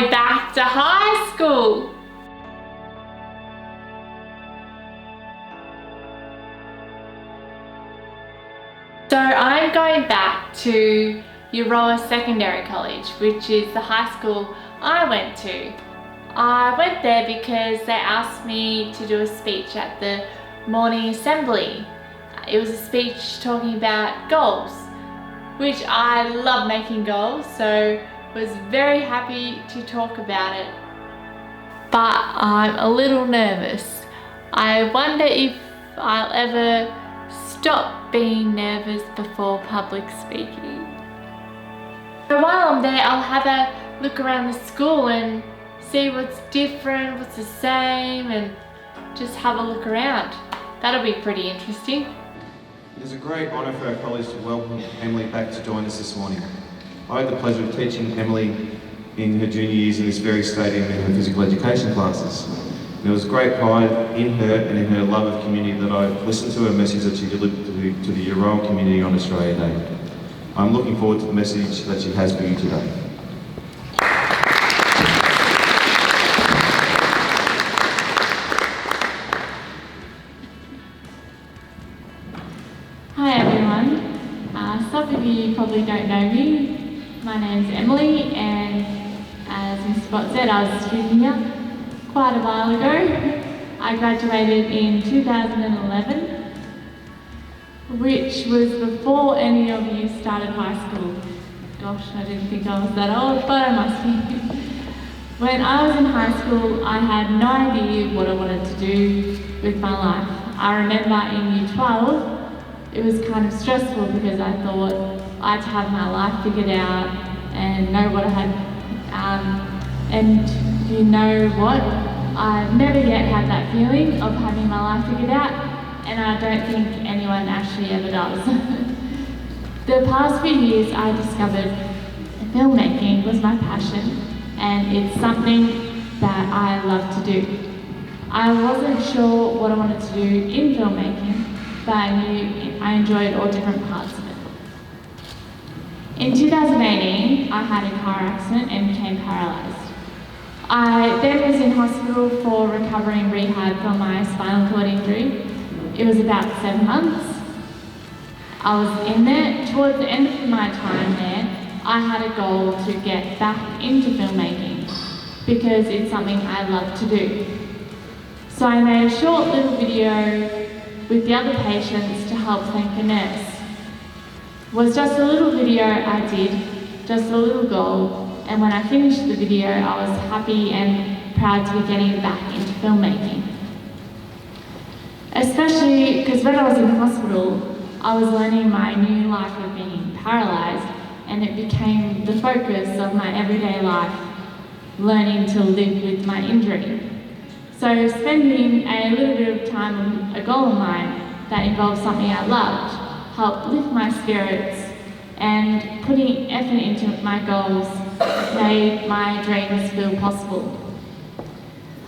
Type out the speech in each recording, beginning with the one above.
going back to high school. So I'm going back to Euroa Secondary College, which is the high school I went to. I went there because they asked me to do a speech at the morning assembly. It was a speech talking about goals, which I love making goals, so was very happy to talk about it. But I'm a little nervous. I wonder if I'll ever stop being nervous before public speaking. So while I'm there, I'll have a look around the school and see what's different, what's the same, and just have a look around. That'll be pretty interesting. It is a great honour for our college to welcome Emily back to join us this morning. I had the pleasure of teaching Emily in her junior years in this very stadium in her physical education classes. And there was great pride in her and in her love of community that I listened to her message that she delivered to the Euroa community on Australia Day. I'm looking forward to the message that she has for you today. Hi everyone. Some of you probably don't know me. My name's Emily, and as Mr. Spott said, I was a student here quite a while ago. I graduated in 2011, which was before any of you started high school. Gosh, I didn't think I was that old, but I must be. When I was in high school, I had no idea what I wanted to do with my life. I remember in year 12, it was kind of stressful because I thought I'd have my life figured out and know what I had. And you know what? I've never yet had that feeling of having my life figured out, and I don't think anyone actually ever does. The past few years I discovered filmmaking was my passion, and it's something that I love to do. I wasn't sure what I wanted to do in filmmaking, but I knew I enjoyed all different parts of it. In 2018, I had a car accident and became paralysed. I then was in hospital for recovery and rehab for my spinal cord injury. It was about 7 months. I was in there. Towards the end of my time there, I had a goal to get back into filmmaking because it's something I love to do. So I made a short little video with the other patients to help thank a nurse. It was just a little video I did, just a little goal, and when I finished the video I was happy and proud to be getting back into filmmaking. Especially because when I was in hospital, I was learning my new life of being paralysed, and it became the focus of my everyday life, learning to live with my injury. So spending a little bit of time on a goal of mine that involved something I loved helped lift my spirits, and putting effort into my goals made my dreams feel possible.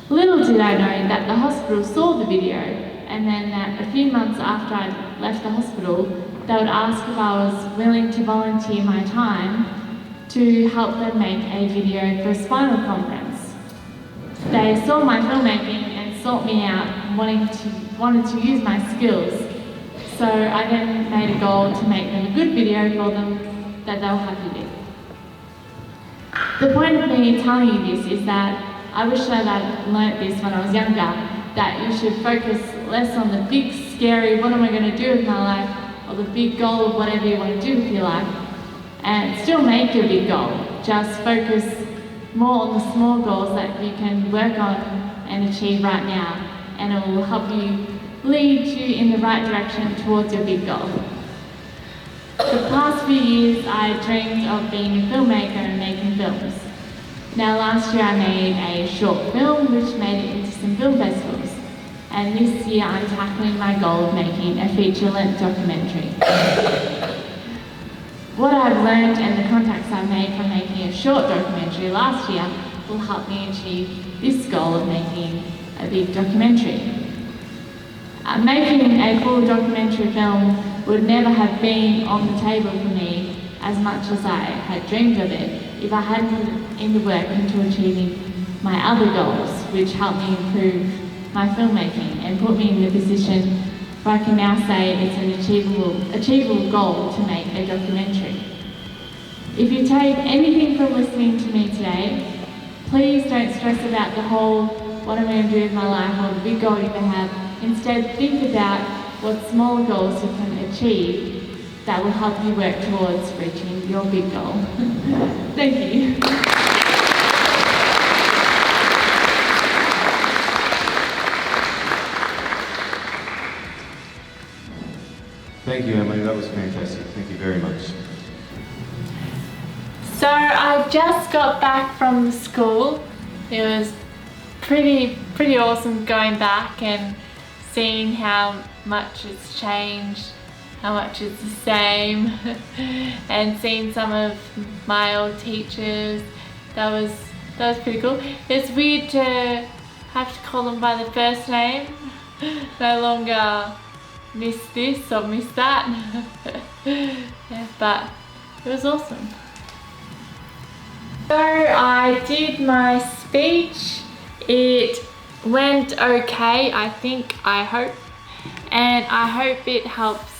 Little did I know that the hospital saw the video, and then that a few months after I left the hospital, they would ask if I was willing to volunteer my time to help them make a video for a spinal conference. They saw my filmmaking and sought me out, wanted to use my skills. So I then made a goal to make them a good video for them that they were happy with. The point of me telling you this is that I wish that I'd learnt this when I was younger, that you should focus less on the big, scary, what am I going to do with my life, or the big goal of whatever you want to do with your life, and still make your big goal. Just focus more on the small goals that you can work on and achieve right now, and it will help you lead you in the right direction towards your big goal. The past few years I dreamed of being a filmmaker and making films. Now last year I made a short film which made it into some film festivals, and this year I'm tackling my goal of making a feature-length documentary. What I've learned and the contacts I've made from making a short documentary last year will help me achieve this goal of making a big documentary. Making a full documentary film would never have been on the table for me as much as I had dreamed of it, if I hadn't put in the work into achieving my other goals, which helped me improve my filmmaking and put me in the position where I can now say it's an achievable goal to make a documentary. If you take anything from listening to me today, please don't stress about the whole what I'm going to do with my life or the big goal you have. Instead, think about what small goals you can achieve that will help you work towards reaching your big goal. Thank you. Thank you, Emily. That was fantastic. Thank you very much. So I just got back from school. It was pretty awesome going back and seeing how much it's changed, how much it's the same, and seeing some of my old teachers. That was pretty cool. It's weird to have to call them by the first name. No longer miss this or miss that. Yeah, but it was awesome. So I did my speech. It went okay, I hope, and I hope it helps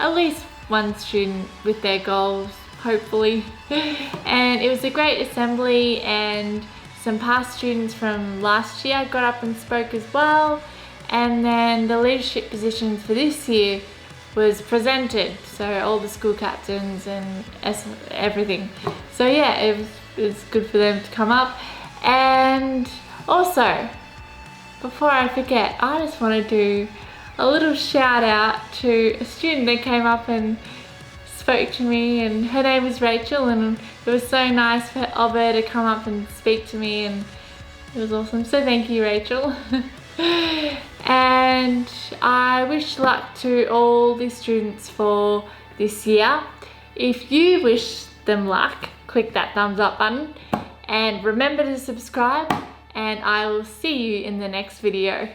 at least one student with their goals, hopefully. And it was a great assembly, and some past students from last year got up and spoke as well, and then the leadership positions for this year was presented, so all the school captains and everything. So yeah, it was good for them to come up. And also, before I forget, I just want to do a little shout out to a student that came up and spoke to me, and her name is Rachel, and it was so nice of her to come up and speak to me, and it was awesome. So thank you, Rachel. And I wish luck to all the students for this year. If you wish them luck, click that thumbs up button and remember to subscribe, and I will see you in the next video.